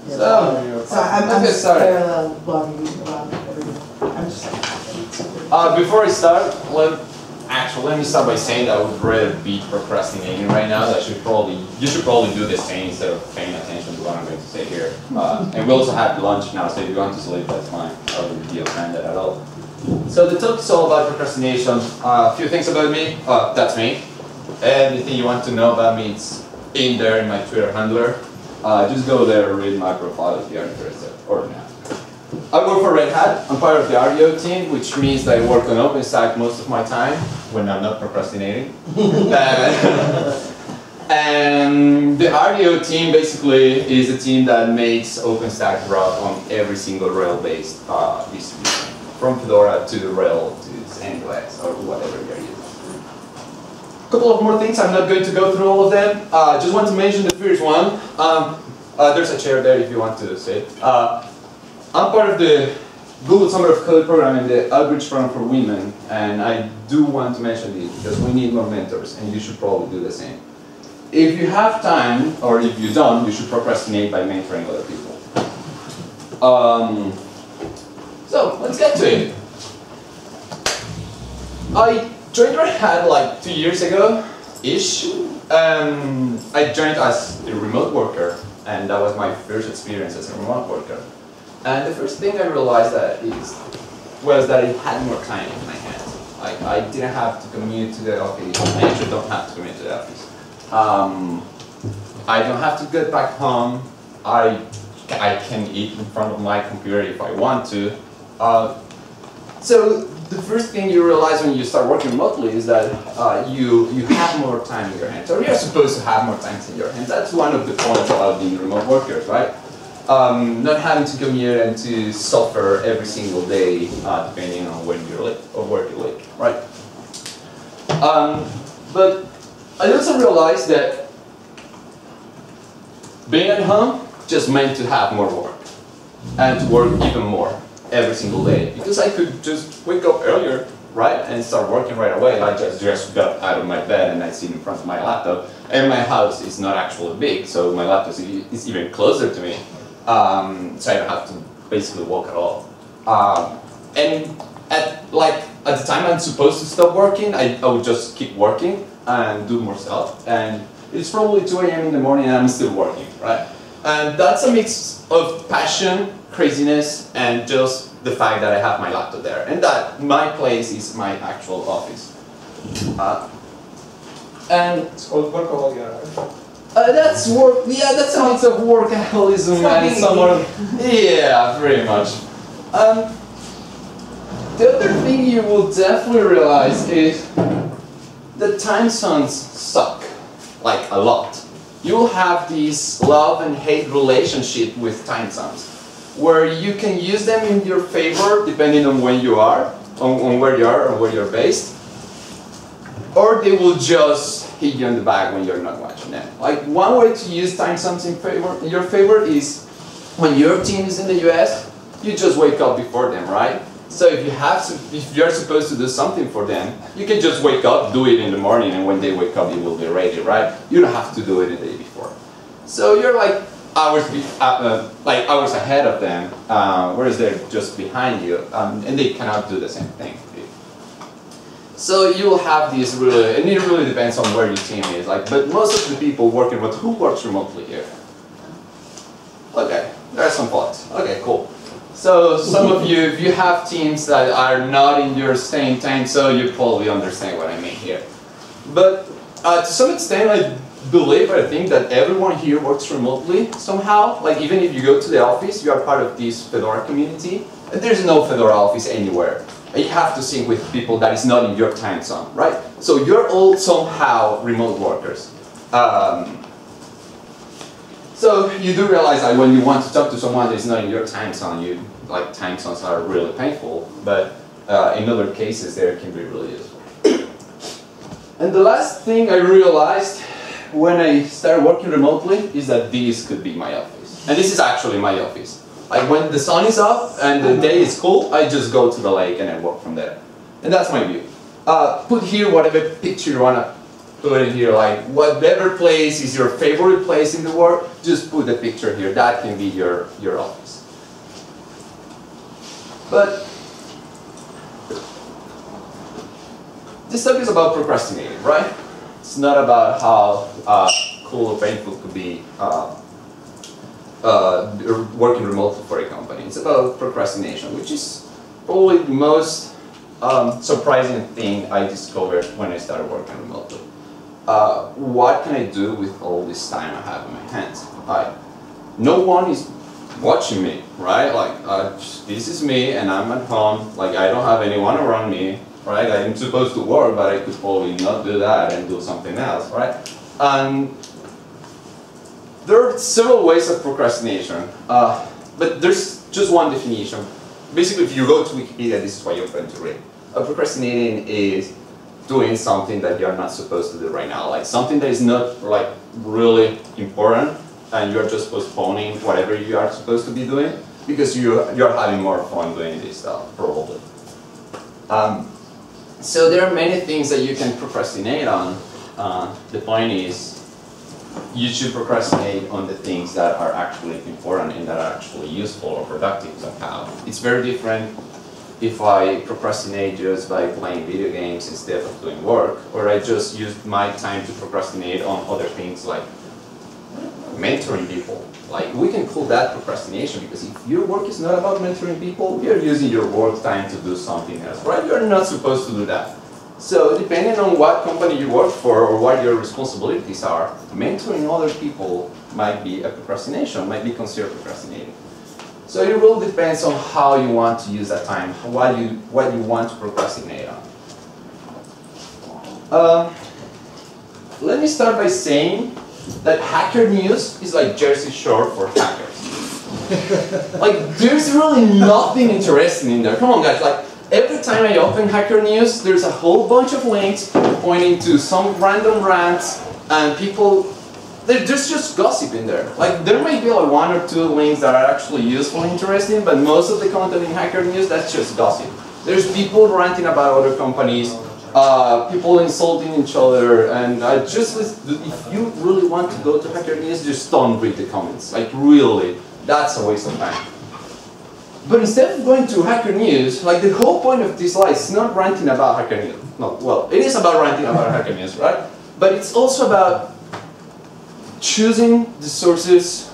So I'm just parallel blogging around everything. I'm just before I start, let me start by saying that I would rather be procrastinating right now. You should probably do the same instead of paying attention to what I'm going to say here. And we also have lunch now, so if you want to sleep, that's fine. I wouldn't be offended at all. So the talk is all about procrastination. A few things about me. That's me. Anything you want to know about me, it's in there in my Twitter handler. Just go there and read my profile if you're interested, or not. I work for Red Hat. I'm part of the REO team, which means that I work on OpenStack most of my time when I'm not procrastinating. And the REO team basically is a team that makes OpenStack run on every single rail-based distribution, from Fedora to RHEL to NUX or whatever you're using. A couple of more things. I'm not going to go through all of them. Just want to mention the first one. There's a chair there if you want to sit. I'm part of the Google Summer of Code program in the Outreach Program for Women, and I do want to mention this because we need more mentors, and you should probably do the same. If you have time, or if you don't, you should procrastinate by mentoring other people. So let's get to it. I joined Red Hat like 2 years ago-ish. I joined as a remote worker, and that was my first experience as a remote worker. And the first thing I realized was that I had more time in my hands. Like, I didn't have to commute to the office. I actually don't have to commute to the office. I don't have to get back home. I can eat in front of my computer if I want to. So the first thing you realize when you start working remotely is that you have more time in your hands, or you're supposed to have more time in your hands. That's one of the points about being remote workers, right? Not having to commute and to suffer every single day, depending on when you're late or where you're late, right? But I also realized that being at home just meant to have more work, and to work even more every single day, because I could just wake up earlier, right, and start working right away. I just got out of my bed and I sit in front of my laptop, and my house is not actually big, so my laptop is even closer to me. So I don't have to basically walk at all. And at the time I'm supposed to stop working, I would just keep working and do more stuff. And it's probably 2 AM in the morning and I'm still working, right? And that's a mix of passion, craziness, and just the fact that I have my laptop there. And that my place is my actual office. And it's called workaholic, right? That's work. Yeah, that's a mix of workaholism and somewhat. Yeah, pretty much. The other thing you will definitely realize is that time zones suck, like a lot. You will have this love and hate relationship with time zones, where you can use them in your favor depending on when you are, on where you are or where you're based, or they will just hit you in the back when you're not watching them. Like, one way to use time zones in your favor is when your team is in the US, you just wake up before them, right? So if you're supposed to do something for them, you can just wake up, do it in the morning, and when they wake up, you will be ready, right? You don't have to do it the day before. So you're like hours ahead of them, whereas they're just behind you, and they cannot do the same thing. So you will have these really, and it really depends on where your team is. Like, but most of the people working with, who works remotely here? Okay, there are some thoughts. Okay, cool. So some of you, if you have teams that are not in your same time, so you probably understand what I mean here. But to some extent, I think that everyone here works remotely somehow. Like, even if you go to the office, you are part of this Fedora community. And there's no Fedora office anywhere. You have to sync with people that is not in your time zone, right? So you're all somehow remote workers. So you do realize that when you want to talk to someone that is not in your time zone, time zones are really painful, but in other cases they can be really useful. And the last thing I realized when I started working remotely is that this could be my office. And this is actually my office. Like, when the sun is up and the day is cool, I just go to the lake and I work from there. And that's my view. Put here whatever picture you want to put it here, like whatever place is your favorite place in the world, just put the picture here. That can be your office. But this talk is about procrastinating, right? It's not about how cool or painful it could be working remotely for a company. It's about procrastination, which is probably the most surprising thing I discovered when I started working remotely. What can I do with all this time I have in my hands? No one is watching me, right? Like, this is me and I'm at home, like I don't have anyone around me, right? I'm supposed to work, but I could probably not do that and do something else, right? There are several ways of procrastination, but there's just one definition. Basically, if you go to Wikipedia, this is what you're going to read. Procrastinating is doing something that you're not supposed to do right now, like something that is not like really important, and you're just postponing whatever you are supposed to be doing because you're having more fun doing this stuff, probably. So there are many things that you can procrastinate on. The point is, you should procrastinate on the things that are actually important and that are actually useful or productive somehow. It's very different if I procrastinate just by playing video games instead of doing work, or I just use my time to procrastinate on other things like mentoring people. Like, we can call that procrastination, because if your work is not about mentoring people, you're using your work time to do something else, right? You're not supposed to do that. So depending on what company you work for or what your responsibilities are, mentoring other people might be a procrastination, might be considered procrastinating. So it really depends on how you want to use that time, what you want to procrastinate on. Let me start by saying that Hacker News is like Jersey Shore for hackers. Like, there's really nothing interesting in there. Come on, guys. Like, every time I open Hacker News, there's a whole bunch of links pointing to some random rants, and people, there's just gossip in there. Like, there might be like one or two links that are actually useful and interesting, but most of the content in Hacker News, that's just gossip. There's people ranting about other companies, people insulting each other, and if you really want to go to Hacker News, just don't read the comments. Like, really, that's a waste of time. But instead of going to Hacker News, like, the whole point of this slide is not ranting about Hacker News. No, well, it is about ranting about Hacker News, right? But it's also about choosing the sources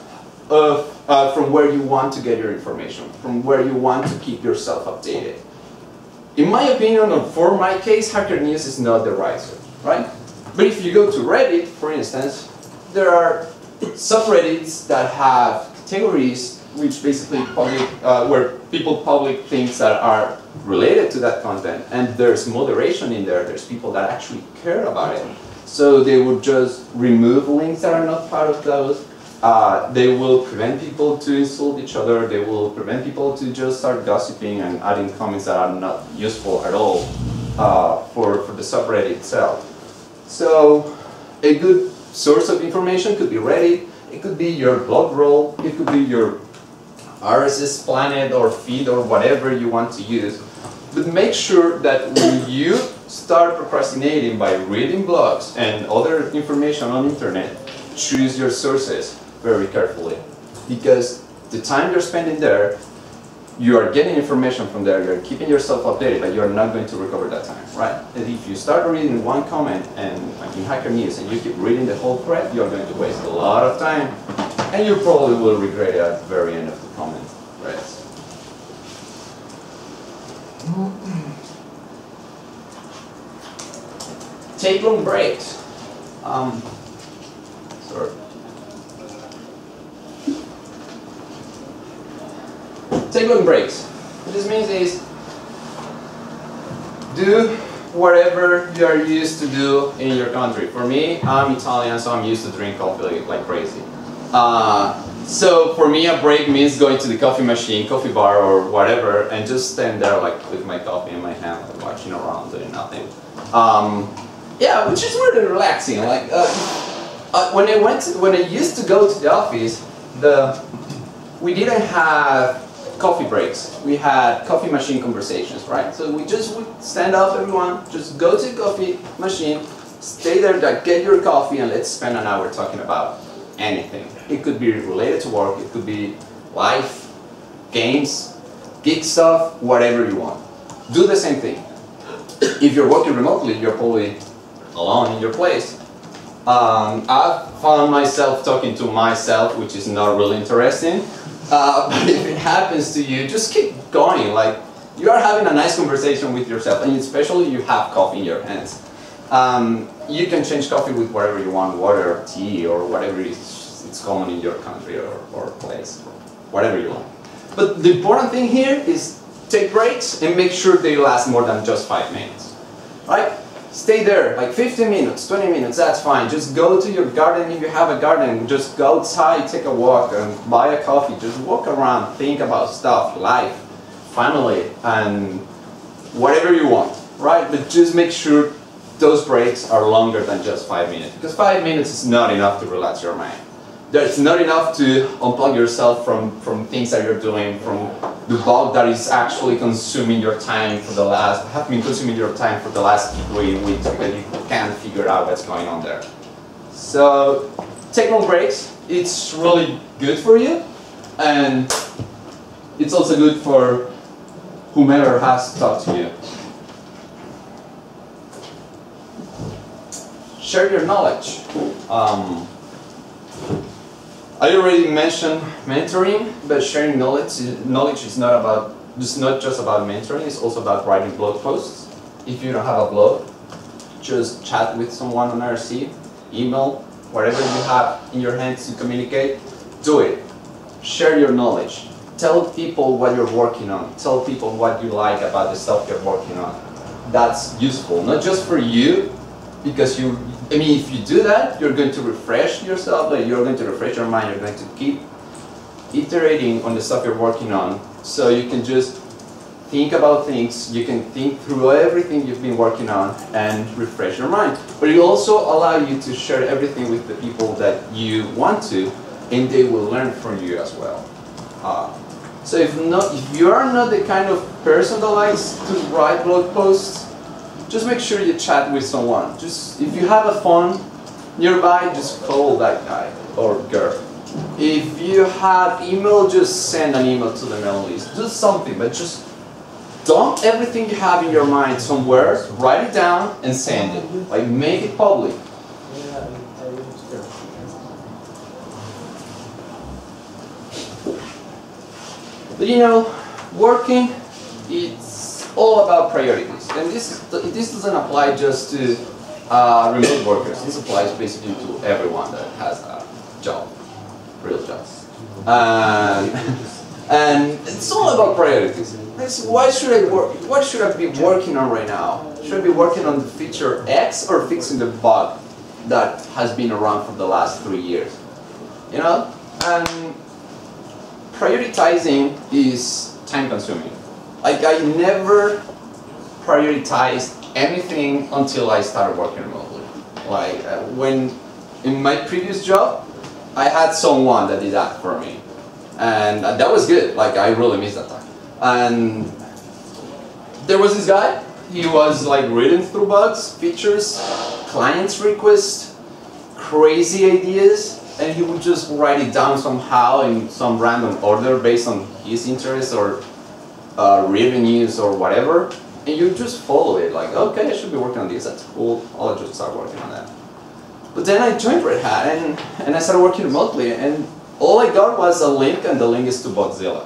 of, from where you want to get your information, from where you want to keep yourself updated. In my opinion, or for my case, Hacker News is not the right source, right? But if you go to Reddit, for instance, there are subreddits that have categories which basically where people publish things that are related to that content, and there's moderation in there. There's people that actually care about it. So they would just remove links that are not part of those. They will prevent people to insult each other. They will prevent people to just start gossiping and adding comments that are not useful at all for the subreddit itself. So a good source of information could be Reddit. It could be your blog roll. It could be your RSS planet or feed or whatever you want to use. But make sure that when you start procrastinating by reading blogs and other information on the internet, choose your sources very carefully. Because the time you're spending there, you are getting information from there, you're keeping yourself updated, but you're not going to recover that time, right? And if you start reading one comment and in Hacker News and you keep reading the whole thread, you're going to waste a lot of time, and you probably will regret it at the very end of the comment threads. Take long breaks. Sorry. Take long breaks. What this means is do whatever you are used to do in your country. For me, I'm Italian, so I'm used to drink coffee like crazy. So for me, a break means going to the coffee machine, coffee bar, or whatever, and just stand there like with my coffee in my hand, like, watching around, doing nothing. Yeah, which is really relaxing. Like when I used to go to the office, we didn't have coffee breaks. We had coffee machine conversations, right? So we would stand up, everyone, just go to the coffee machine, Stay there, get your coffee, and let's spend an hour talking about anything. It could be related to work, it could be life, games, geek stuff, whatever you want. Do the same thing. If you're working remotely, you're probably alone in your place. I've found myself talking to myself, which is not really interesting. But if it happens to you, just keep going. Like, you are having a nice conversation with yourself, and especially you have coffee in your hands. You can change coffee with whatever you want, water or tea or whatever it's common in your country or place, whatever you want. But the important thing here is take breaks and make sure they last more than just 5 minutes, right? Stay there, like 15 minutes, 20 minutes, that's fine. Just go to your garden if you have a garden. Just go outside, take a walk, and buy a coffee. Just walk around, think about stuff, life, family, and whatever you want, right? But just make sure those breaks are longer than just 5 minutes. Because 5 minutes is not enough to relax your mind. It's not enough to unplug yourself from things that you're doing, from the bulk that is actually consuming your time for the last, have been consuming your time for the last 3 weeks because you can't figure out what's going on there. So take long breaks. It's really good for you, and it's also good for whomever has to talk to you. Share your knowledge. I already mentioned mentoring, but sharing knowledge is not just about mentoring, it's also about writing blog posts. If you don't have a blog, just chat with someone on RC, email, whatever you have in your hands to communicate, do it. Share your knowledge. Tell people what you're working on. Tell people what you like about the stuff you're working on. That's useful, not just for you, because if you do that, you're going to refresh yourself, like you're going to refresh your mind, you're going to keep iterating on the stuff you're working on, so you can just think about things, you can think through everything you've been working on and refresh your mind. But it will also allow you to share everything with the people that you want to, and they will learn from you as well. So if you are not the kind of person that likes to write blog posts, just make sure you chat with someone. Just if you have a phone nearby, just call that guy or girl. If you have email, just send an email to the mail list. Do something, but just dump everything you have in your mind somewhere, write it down, and send it. Like, make it public. But you know, working, it's all about priorities. And this doesn't apply just to remote workers. This applies basically to everyone that has a job, real jobs. And it's all about priorities. What should I be working on right now? Should I be working on the feature X or fixing the bug that has been around for the last 3 years? You know? And prioritizing is time consuming. Like, I never prioritized anything until I started working remotely. Like, when in my previous job, I had someone that did that for me. And that was good. Like, I really missed that time. And there was this guy, he was like reading through bugs, features, clients' requests, crazy ideas, and he would just write it down somehow in some random order based on his interests or revenues or whatever, and you just follow it, like, okay, I should be working on this, that's cool, I'll just start working on that. But then I joined Red Hat, and I started working remotely, and all I got was a link, and the link is to Bugzilla,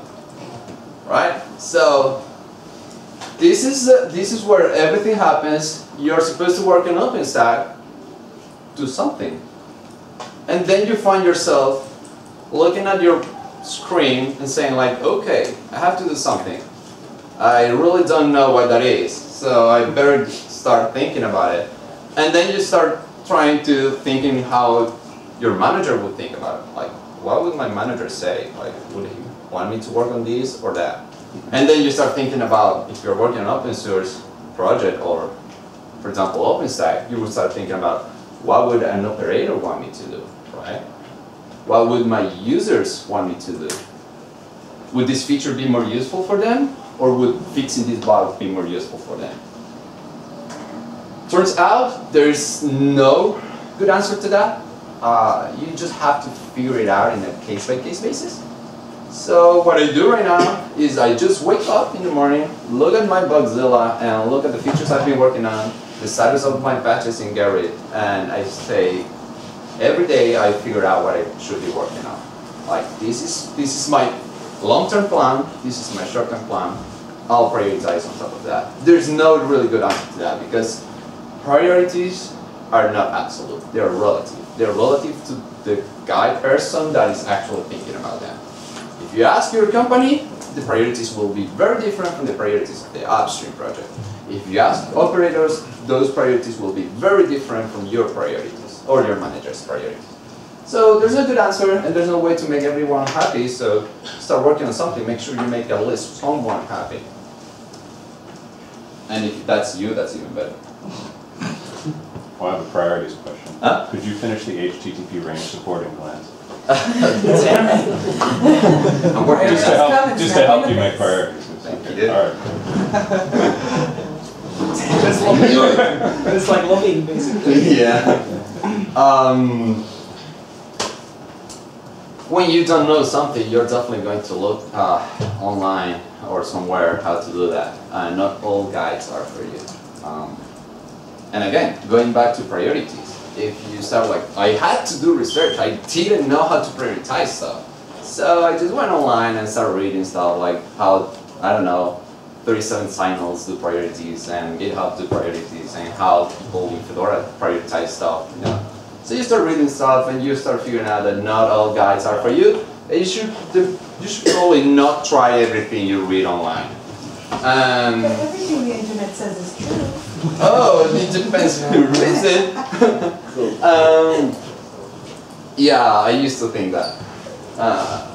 right? So this is where everything happens. You're supposed to work on OpenStack, do something, and then you find yourself looking at your screen and saying, like, okay, I have to do something. I really don't know what that is, so I better start thinking about it. And then you start trying to thinking how your manager would think about it. Like, what would my manager say? Like, would he want me to work on this or that? And then you start thinking about, if you're working on an open source project or, for example, OpenStack, you would start thinking about, what would an operator want me to do, right? What would my users want me to do? Would this feature be more useful for them? Or would fixing this bug be more useful for them? Turns out there's no good answer to that. You just have to figure it out in a case-by-case basis. So what I do right now is I just wake up in the morning, look at my Bugzilla, and look at the features I've been working on, the status of my patches in Gerrit, and I say, every day I figure out what I should be working on. Like, this is my long-term plan, this is my short-term plan, I'll prioritize on top of that. There's no really good answer to that, because priorities are not absolute, they're relative. They're relative to the person that is actually thinking about them. If you ask your company, the priorities will be very different from the priorities of the upstream project. If you ask operators, those priorities will be very different from your priorities or your manager's priorities. So there's no good answer and there's no way to make everyone happy, so start working on something, make sure you make at least someone happy. And if that's you, that's even better. Well, I have a priorities question. Huh? Could you finish the HTTP range supporting plans? Damn it. I'm working Just to help you make priorities. Thank you. All right. It's like looking, basically. Yeah. When you don't know something, you're definitely going to look online or somewhere how to do that. Not all guides are for you. And again, going back to priorities, if you start like, I had to do research, I didn't know how to prioritize stuff. So I just went online and started reading stuff like how, I don't know, 37 signals do priorities and GitHub do priorities and how people in Fedora prioritize stuff, you know. So you start reading stuff and you start figuring out that not all guides are for you. And you should probably not try everything you read online. But everything the internet says is true. Oh, it depends who reads it. Yeah, I used to think that.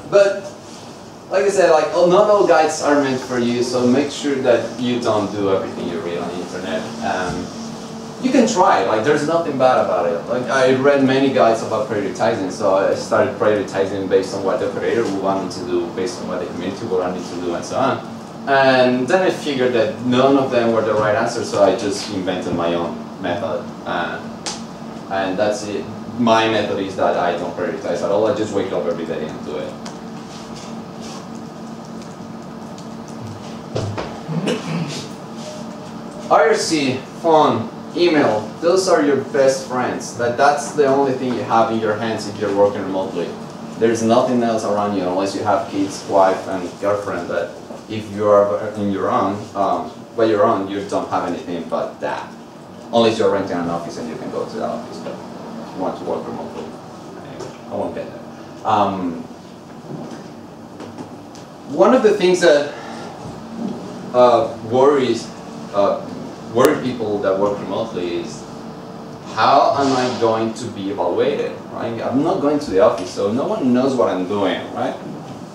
But like I said, like not all guides are meant for you, so make sure that you don't do everything you read on the internet. You can try, like there's nothing bad about it. Like I read many guides about prioritizing, so I started prioritizing based on what the operator wanted to do, based on what the community wanted to do, and so on. And then I figured that none of them were the right answer, so I just invented my own method. And that's it. My method is that I don't prioritize at all. I just wake up every day and do it. IRC, phone, email, those are your best friends. That's the only thing you have in your hands if you're working remotely. There's nothing else around you unless you have kids, wife, and girlfriend. That if you are in your own, by your own, you don't have anything but that. Unless you're renting an office and you can go to the office, but if you want to work remotely, anyway, I won't get there. One of the things that worry people that work remotely is, how am I going to be evaluated, right? I'm not going to the office, so no one knows what I'm doing, right?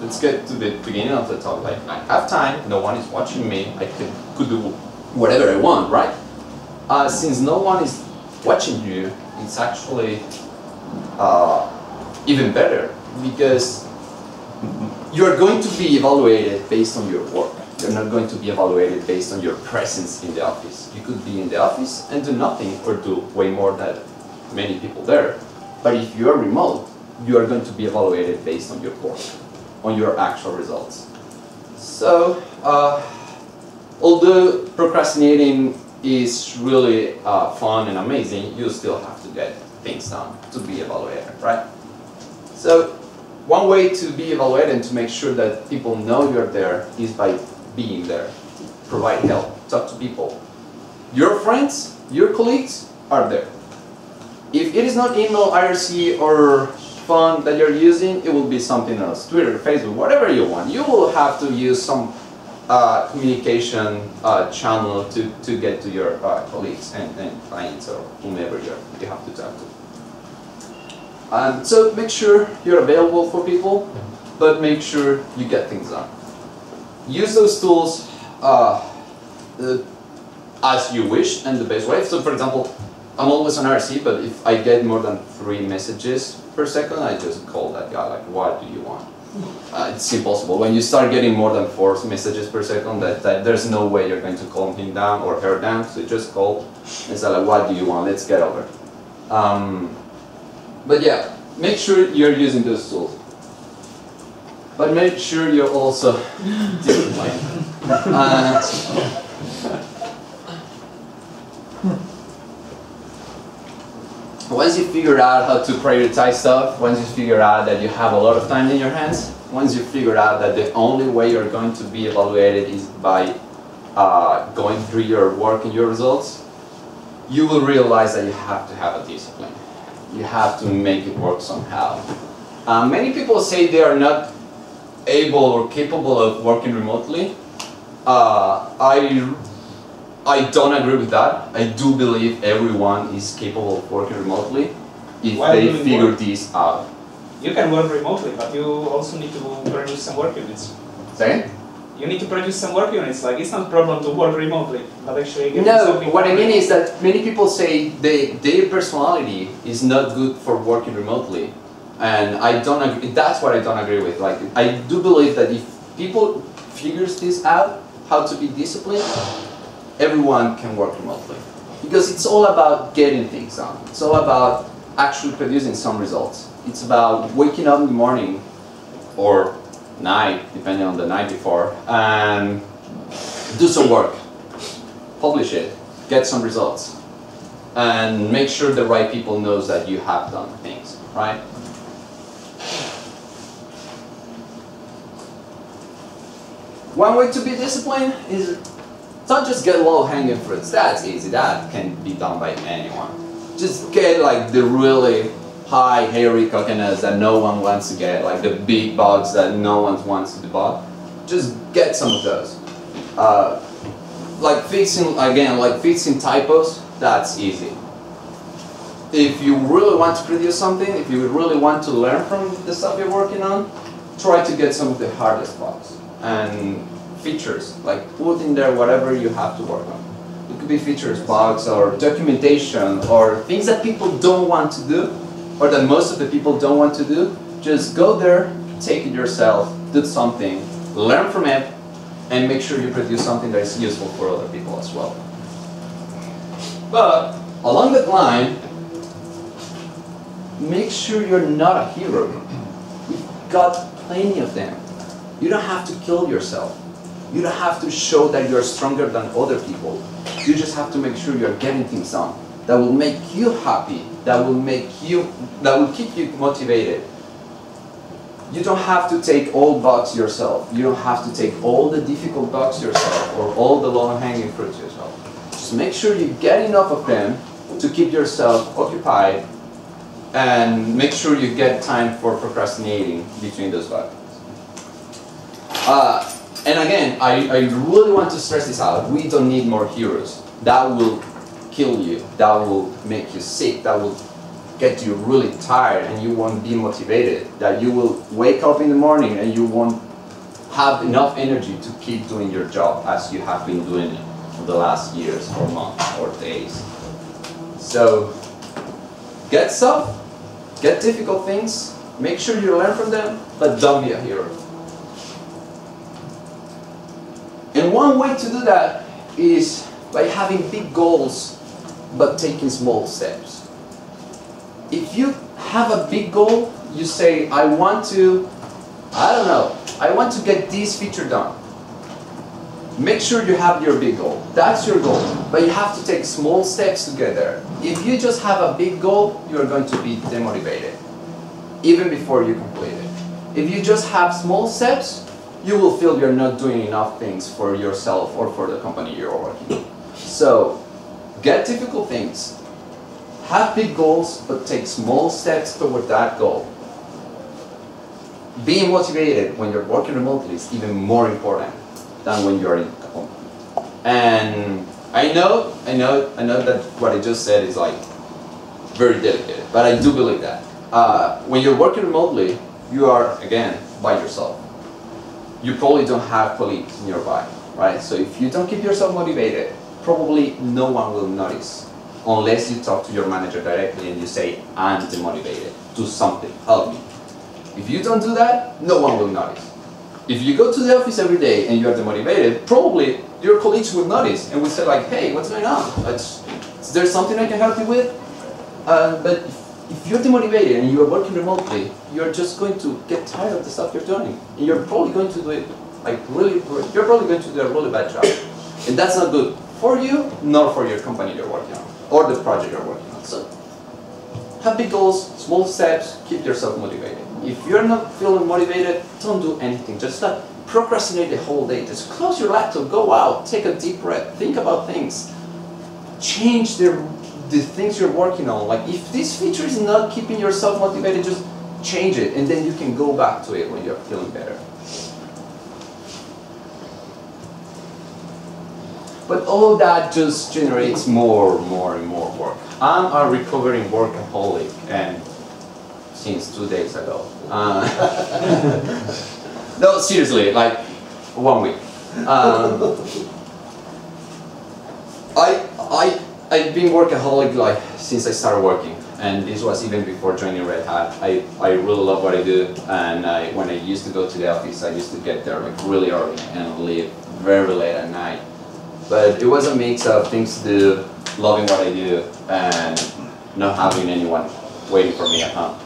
Let's get to the beginning of the talk. Like, I have time, no one is watching me, I could do whatever I want, right? Since no one is watching you, it's actually even better, because you're going to be evaluated based on your work. You're not going to be evaluated based on your presence in the office. You could be in the office and do nothing or do way more than many people there. But if you are remote, you are going to be evaluated based on your work, on your actual results. So, although procrastinating is really fun and amazing, you still have to get things done to be evaluated, right? So, one way to be evaluated and to make sure that people know you're there is by being there. Provide help, talk to people. Your friends, your colleagues are there. If it is not email, IRC, or phone that you're using, it will be something else. Twitter, Facebook, whatever you want. You will have to use some communication channel to get to your colleagues and clients or whomever you have to talk to. So make sure you're available for people, but make sure you get things done. Use those tools as you wish and the best way. So for example, I'm always on RC, but if I get more than 3 messages per second, I just call that guy, like, what do you want? It's impossible. When you start getting more than 4 messages per second, that there's no way you're going to calm him down or her down. So you just call and say, like, what do you want? Let's get over. But yeah, make sure you're using those tools. But make sure you're also disciplined. Once you figure out how to prioritize stuff, once you figure out that you have a lot of time in your hands, once you figure out that the only way you're going to be evaluated is by going through your work and your results, you will realize that you have to have a discipline. You have to make it work somehow. Many people say they are not able or capable of working remotely. I don't agree with that. I do believe everyone is capable of working remotely if they figure this out. You can work remotely, but you also need to produce some work units. Say? You need to produce some work units. Like, it's not a problem to work remotely, but actually no, what I mean is that many people say their personality is not good for working remotely. And I don't agree. That's what I don't agree with. Like, I do believe that if people figures this out, how to be disciplined, everyone can work remotely. Because it's all about getting things done. It's all about actually producing some results. It's about waking up in the morning or night, depending on the night before, and do some work, publish it, get some results, and make sure the right people knows that you have done things, right? One way to be disciplined is don't just get low-hanging fruits. That's easy. That can be done by anyone. Just get like the really high, hairy coconuts that no one wants to get, like the big bugs that no one wants to debug. Just get some of those. Like fixing typos, that's easy. If you really want to produce something, if you really want to learn from the stuff you're working on, try to get some of the hardest bugs and features, like put in there whatever you have to work on. It could be features, bugs, or documentation, or things that people don't want to do, or that most of the people don't want to do. Just go there, take it yourself, do something, learn from it, and make sure you produce something that is useful for other people as well. But along that line, make sure you're not a hero. We've got plenty of them. You don't have to kill yourself. You don't have to show that you're stronger than other people. You just have to make sure you're getting things done that will make you happy, that will keep you motivated. You don't have to take all bugs yourself. You don't have to take all the difficult bugs yourself or all the low-hanging fruits yourself. Just make sure you get enough of them to keep yourself occupied, and make sure you get time for procrastinating between those bugs. And again, I really want to stress this out. We don't need more heroes. That will kill you. That will make you sick. That will get you really tired and you won't be motivated. That you will wake up in the morning and you won't have enough energy to keep doing your job as you have been doing it for the last years or months or days. So get stuff, get difficult things, make sure you learn from them, but don't be a hero. And one way to do that is by having big goals, but taking small steps. If you have a big goal, you say, I want to get this feature done. Make sure you have your big goal. That's your goal. But you have to take small steps to get there. If you just have a big goal, you're going to be demotivated, even before you complete it. If you just have small steps, you will feel you're not doing enough things for yourself or for the company you're working with. So, get difficult things. Have big goals, but take small steps toward that goal. Being motivated when you're working remotely is even more important than when you're in a company. And I know that what I just said is like very delicate, but I do believe that. When you're working remotely, you are, again, by yourself. You probably don't have colleagues nearby, right? So if you don't keep yourself motivated, probably no one will notice, unless you talk to your manager directly and you say, I'm demotivated, do something, help me. If you don't do that, no one will notice. If you go to the office every day and you are demotivated, probably your colleagues will notice and will say like, hey, what's going on? Is there something I can help you with? But if you're demotivated and you're working remotely, you're just going to get tired of the stuff you're doing. And you're probably going to do it like you're probably going to do a really bad job. And that's not good for you, nor for your company you're working on, or the project you're working on. So have big goals, small steps, keep yourself motivated. If you're not feeling motivated, don't do anything. Just procrastinate the whole day. Just close your laptop, go out, take a deep breath, think about things. Change the things you're working on. Like if this feature is not keeping yourself motivated, just change it and then you can go back to it when you're feeling better. But all that just generates more and more work. I'm a recovering workaholic, and since 2 days ago. No, seriously, like 1 week. I've been workaholic like since I started working, and this was even before joining Red Hat. I really love what I do, and when I used to go to the office, I used to get there like really early and leave very late at night. But it was a mix of things to do, loving what I do, and not having anyone waiting for me at home.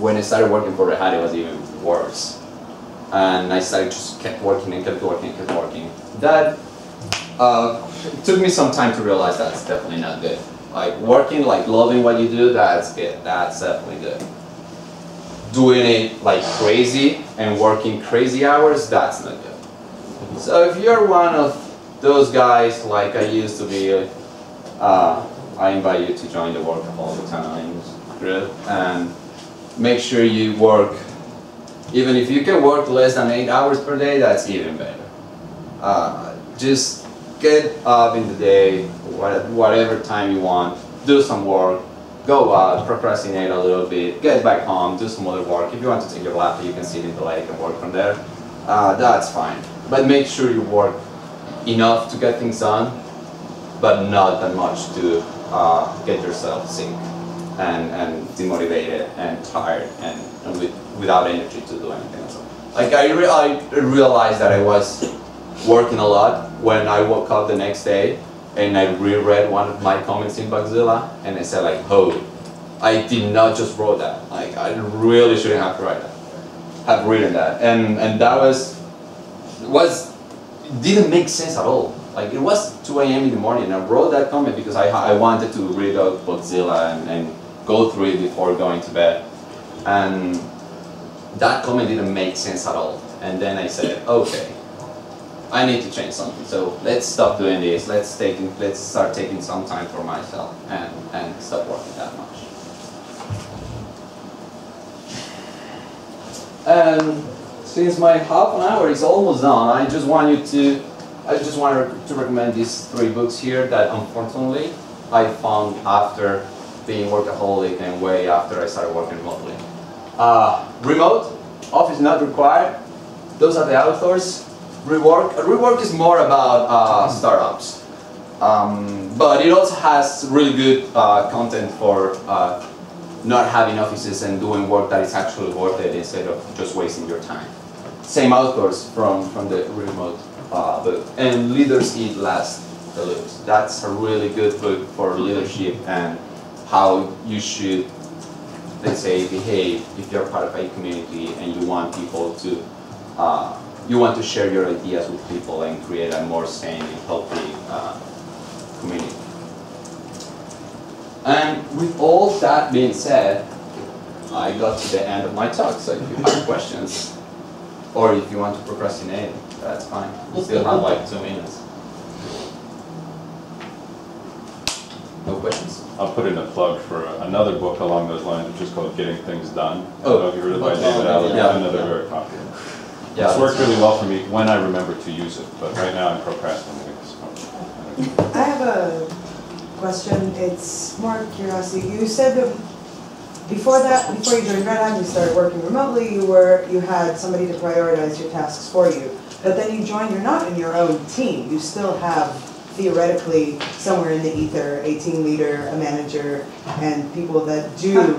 When I started working for Red Hat, it was even worse. And I started just kept working and kept working and kept working. That it took me some time to realize that's definitely not good. Like working, like loving what you do, that's good. That's definitely good. Doing it like crazy and working crazy hours, that's not good. So if you're one of those guys like I used to be, I invite you to join the Workaholic Times group and make sure you work, even if you can work less than 8 hours per day, that's even better. Just get up in the day, whatever time you want, do some work, go out, procrastinate a little bit, get back home, do some other work. If you want to take your laptop, you can sit in the lake and work from there. That's fine. But make sure you work enough to get things done, but not that much to get yourself sick and demotivated and tired and without energy to do anything else. Like I realized that I was working a lot when I woke up the next day and I reread one of my comments in Bugzilla and I said like, oh, I did not just wrote that. Like I really shouldn't have written that. And that didn't make sense at all. Like it was 2 a.m. in the morning and I wrote that comment because I wanted to read out Bugzilla and go through it before going to bed. And that comment didn't make sense at all. And then I said, okay, I need to change something. So let's stop doing this. Let's start taking some time for myself and stop working that much. And since my half an hour is almost done, I just want to recommend these 3 books here that unfortunately I found after being workaholic and way after I started working remotely. Remote, Office Not Required. Those are the authors. Rework is more about startups, but it also has really good content for not having offices and doing work that is actually worth it instead of just wasting your time. Same authors from the remote book. And Leaders Eat Last, the Lose. That's a really good book for leadership and how you should, let's say, behave if you're part of a community and you want people to share your ideas with people and create a more sane and healthy community. And with all that being said, I got to the end of my talk, so if you have questions, or if you want to procrastinate, that's fine. We still have like 2 minutes. No questions? I'll put in a plug for another book along those lines, which is called Getting Things Done. I don't know if you've heard of it by David Allen, another very popular. Yeah, it's worked really well for me when I remember to use it, but right now I'm procrastinating. So. I have a question. It's more curiosity. You said that before you joined Red Hat, you started working remotely. You had somebody to prioritize your tasks for you. But then you joined. You're not in your own team. You still have theoretically somewhere in the ether, a team leader, a manager, and people that do,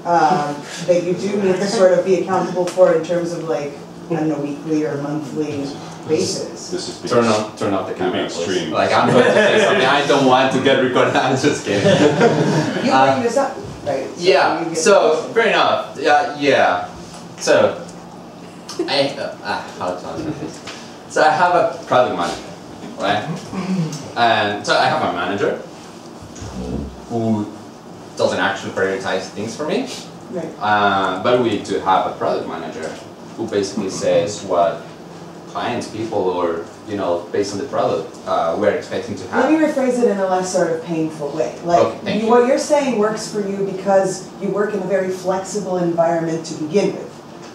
that you do need to sort of be accountable for in terms of like, I don't know, weekly or monthly basis. This is Turn off the camera, extreme. Like I'm going to say something I don't want to get recorded. I'm just kidding. You bring this up, right? So Yeah. So fair enough. Yeah. So how to answer this? So I have a product manager, right? And so I have a manager who doesn't actually prioritize things for me. Right. But we do have a product manager who basically says what clients, people, or based on the product, we're expecting to have. Let me rephrase it in a less sort of painful way. Like, Okay, what you're saying works for you because you work in a very flexible environment to begin with,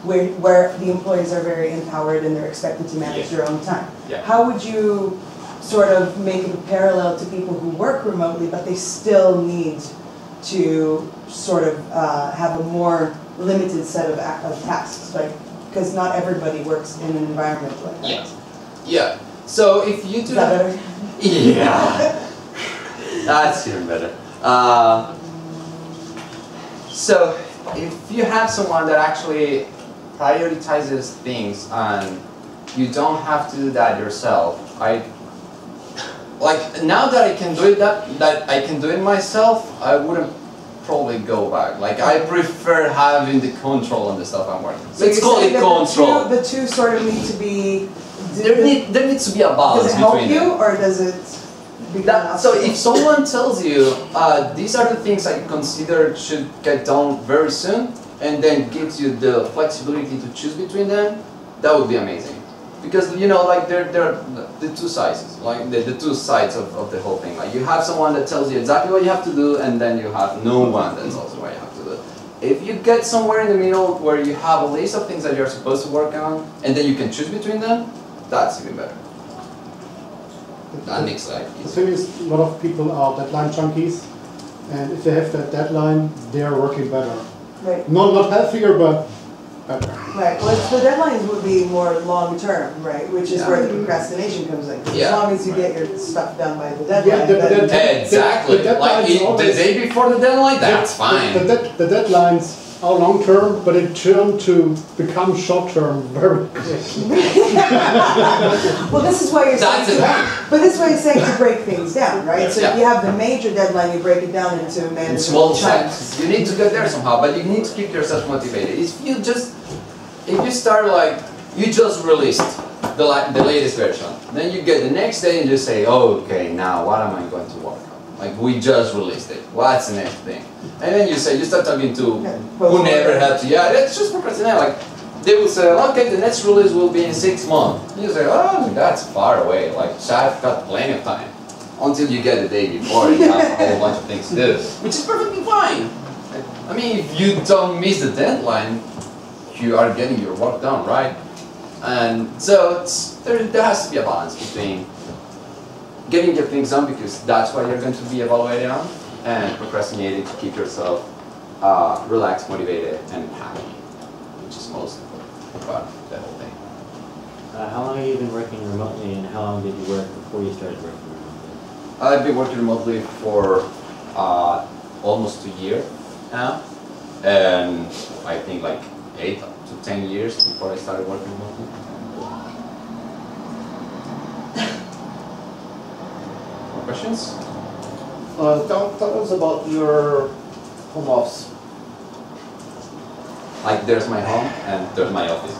where the employees are very empowered and they're expected to manage their own time. Yeah. How would you sort of make it a parallel to people who work remotely, but they still need to sort of have a more limited set of tasks, like, because not everybody works in an environment like that. Yeah. So if you do. Is that better? Yeah. That's even better. So if you have someone that actually prioritizes things and you don't have to do that yourself, now that I can do it that I can do it myself, I wouldn't probably go back. Like I prefer having the control on the stuff I'm working. So Let's call it control. The two sort of need to be. There needs to be a balance between them. Does it help between you, them. or does it? So if someone tells you, these are the things I consider should get done very soon, and then gives you the flexibility to choose between them, that would be amazing. Because like they're the two sides, like the two sides of the whole thing. Like you have someone that tells you exactly what you have to do, and then you have no one that tells you what you have to do. If you get somewhere in the middle where you have a list of things that you're supposed to work on, and then you can choose between them, that's even better. That makes life The easier. thing is, a lot of people are deadline junkies, and if they have that deadline, they are working better. Right. Not healthier, but better. Right. Well, the deadlines would be more long term, right? Which is where the procrastination comes in. 'Cause as long as you get your stuff done by the deadline, then Exactly. The Like the day before the deadline, that's fine. The deadlines are long term, but it turned to become short term very quick. well, this is why you're That's saying. it. But this is why you're saying to break things down, right? So Yeah. if you have the major deadline, you break it down into In manageable small chunks. chunks. You need to get there somehow, but you need to keep yourself motivated. If you start like, you just released the latest version, then you get the next day and just say, oh, okay, now what am I going to work on? Like, we just released it. What's the next thing? And then you start talking to who never had to. Yeah, that's just procrastinate. Like, they will say, okay, the next release will be in 6 months. You say, oh, that's far away. Like, I've got plenty of time. Until you get the day before and you have a whole bunch of things to do, which is perfectly fine. I mean, if you don't miss the deadline, you are getting your work done, right? And so there has to be a balance between getting your things done because that's what you're going to be evaluated on, and procrastinating to keep yourself relaxed, motivated, and happy, which is most important about the whole thing. How long have you been working remotely, and how long did you work before you started working remotely? I've been working remotely for almost 2 years now, and I think like 8 to 10 years before I started working remotely. More questions? Tell us about your home office. Like there's my home and there's my office.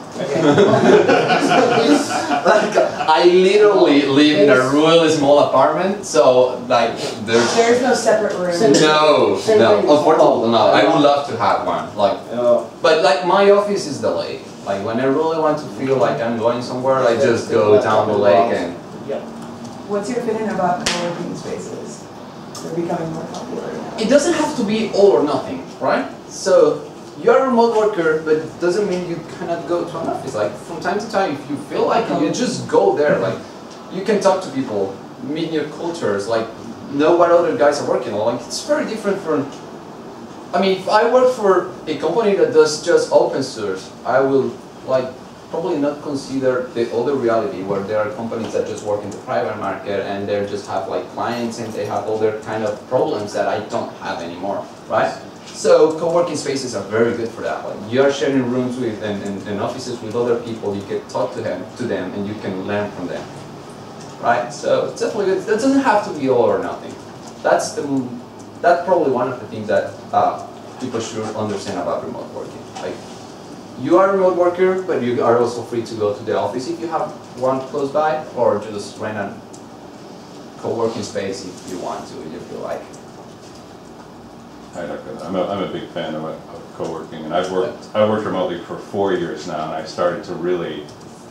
Like I literally live in a really small apartment, so like There's no separate room. no, unfortunately no. I would love to have one, like, but like my office is the lake. Like when I really want to feel like I'm going somewhere, I just go down the lake and. What's your opinion about co-working spaces? They're becoming more popular now. It doesn't have to be all or nothing, right? So you're a remote worker, but it doesn't mean you cannot go to an office. Like from time to time, if you feel like it, you just go there. Like you can talk to people, meet new cultures, like know what other guys are working on. Like it's very different from. I mean, if I work for a company that does just open source, I will like probably not consider the other reality where there are companies that just work in the private market and they just have like clients and they have other kind of problems that I don't have anymore, right? So co-working spaces are very good for that. Like you are sharing rooms with and offices with other people. You can talk to them, and you can learn from them, right? So it's definitely good. That doesn't have to be all or nothing. That's probably one of the things that people should understand about remote working. Like you are a remote worker, but you are also free to go to the office if you have one close by, or just rent a co-working space if you want to, if you feel like. I'm a big fan of co-working, and I've worked remotely for 4 years now, and I started to really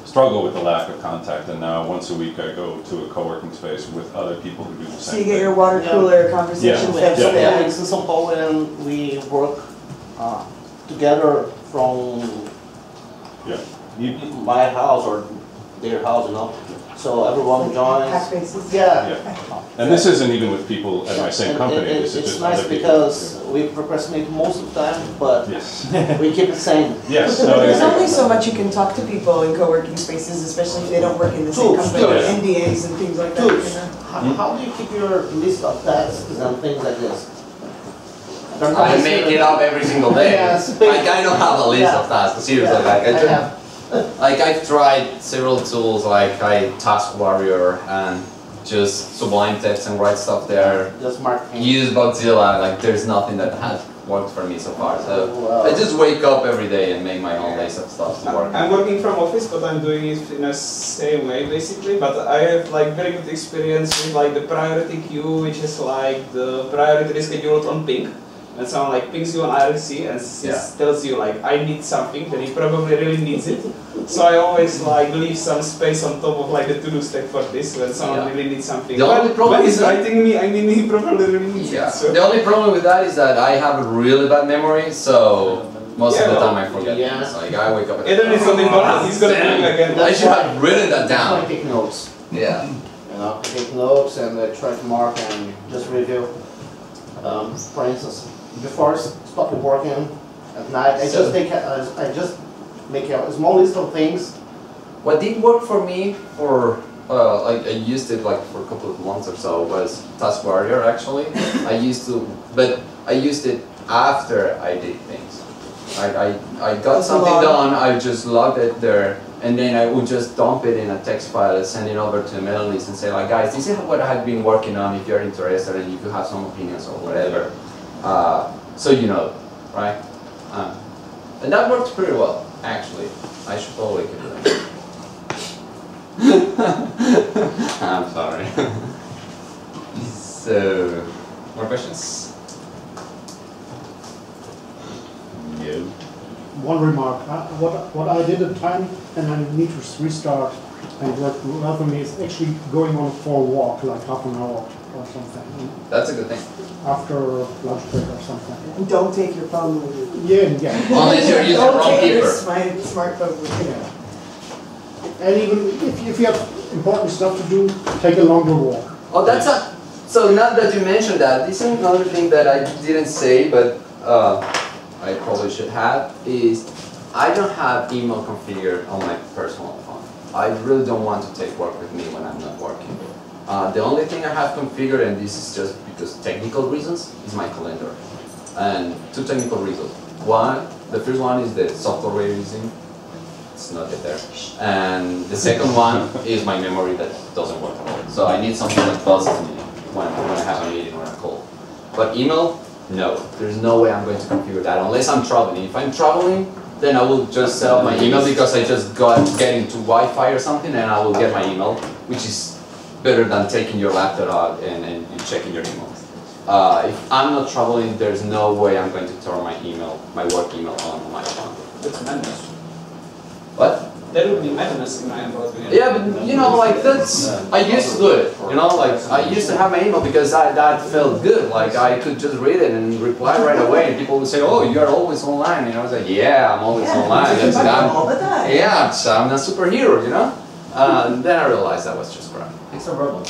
struggle with the lack of contact, and now once a week I go to a co-working space with other people who do the same So you thing. get your water cooler conversation fixed. Yeah, it's in São Paulo, and we work together from my house or their house, you know. So everyone joins. Hack bases. Yeah. And this isn't even with people at my same And company. it's This is just nice other people. because we procrastinate most of the time, but Yes. we keep it sane. Yes. But No, there's I agree. only so much you can talk to people in co-working spaces, especially if they don't work in the same Tools, company, tools. NDAs and things like that. Tools. You know? How do you keep your list of tasks and things like this? I make it up every single day. Yes. Like I don't have a list of tasks. Seriously, like I have. like I've tried several tools like Task Warrior and just Sublime Text and write stuff there. Just mark. Use Bugzilla. Like there's nothing that has worked for me so far. So Wow. I just wake up every day and make my own list of stuff to work. I'm working from office, but I'm doing it in a same way basically. But I have like very good experience with like the priority queue, which is like the priority scheduled on ping. When someone like pings you on IRC and tells you like I need something, then he probably really needs it. So I always like leave some space on top of like the to-do stack for this when someone really needs something. The only problem but is he's writing me, I mean he probably really needs it. So. The only problem with that is that I have a really bad memory, so most of the time I forget things. Like I wake up and Even if it's something important, he's gonna bring again. I should have written that I down. take notes. Yeah. You know, I take notes and I try to mark and just review. For instance, before stopping working at night, I just make a small list of things. What did work for me for like I used it like for a couple of months or so was Task Warrior actually. I used it after I did things. I got something done, I just logged it there, and then I would just dump it in a text file and send it over to the mailing list and say like, guys, this is what I have been working on if you're interested and if you have some opinions or whatever. So you know, right? And that worked pretty well, actually. I should probably keep it up. I'm sorry. So, more questions? No. One remark, what I did at time, and I need to restart and work well for me, is actually going on for a walk, like half an hour or something, That's a good thing. after lunch break or something. And don't take your phone with you. Yeah. Unless you're using Don't wrong take your keeper. smartphone with you. Yeah. And even if you have important stuff to do, take a longer walk. Oh, that's a. So now that you mentioned that, this is another thing that I didn't say, but I probably should have, is I don't have email configured on my personal phone. I really don't want to take work with me when I'm not working. The only thing I have configured, and this is just because technical reasons, is my calendar. And two technical reasons. One, the first one is the software we're using. It's not yet there. And the second one is my memory that doesn't work at all. So I need something that buzzes me when I have a meeting or a call. But email, no. There's no way I'm going to configure that unless I'm traveling. If I'm traveling, then I will just set up my email because I just get into Wi-Fi or something and I will get my email, which is better than taking your laptop out and checking your email. If I'm not traveling, there's no way I'm going to turn my email, my work email on my phone. That's madness. What? That would be madness in my opinion. Yeah, but you know, like that's, I used to do it, you know, like I used to have my email because that felt good, like I could just read it and reply right away and people would say, oh, you're always online, and I was like, yeah, I'm always online. That's all the time. Yeah, so I'm a superhero, you know? And then I realized that was just crap. It's a problem.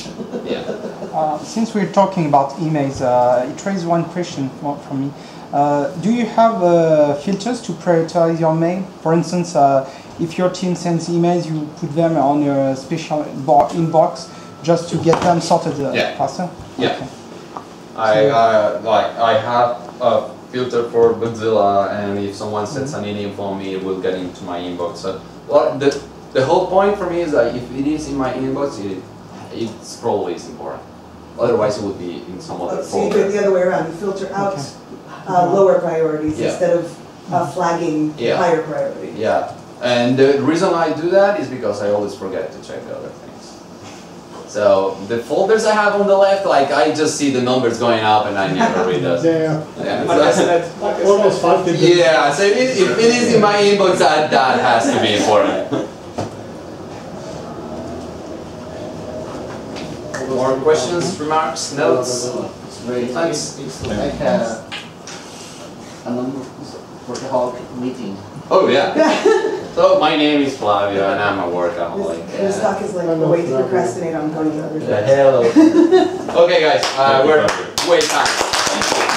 Yeah. Since we're talking about emails, it raises one question for me. Do you have filters to prioritize your mail? For instance, if your team sends emails, you put them on your special inbox just to get them sorted faster? Yeah. Okay. I have a filter for Bootzilla, and if someone sends an email for me, it will get into my inbox. So, well, the whole point for me is that if it is in my inbox, it's probably important. Otherwise, it would be in some other So you do folder. it the other way around, you filter out lower priorities instead of flagging higher priority. Yeah, and the reason I do that is because I always forget to check the other things. So the folders I have on the left, like I just see the numbers going up and I never read those. Almost 5 digits. Yeah, so if it is in my inbox, that has to be important. More questions, remarks, notes? It's very Thanks. it's like a workaholic meeting. Oh yeah. So my name is Flavio and I'm a workaholic. This talk is like a way to procrastinate on going to other things. Hello. Okay guys, we're way past.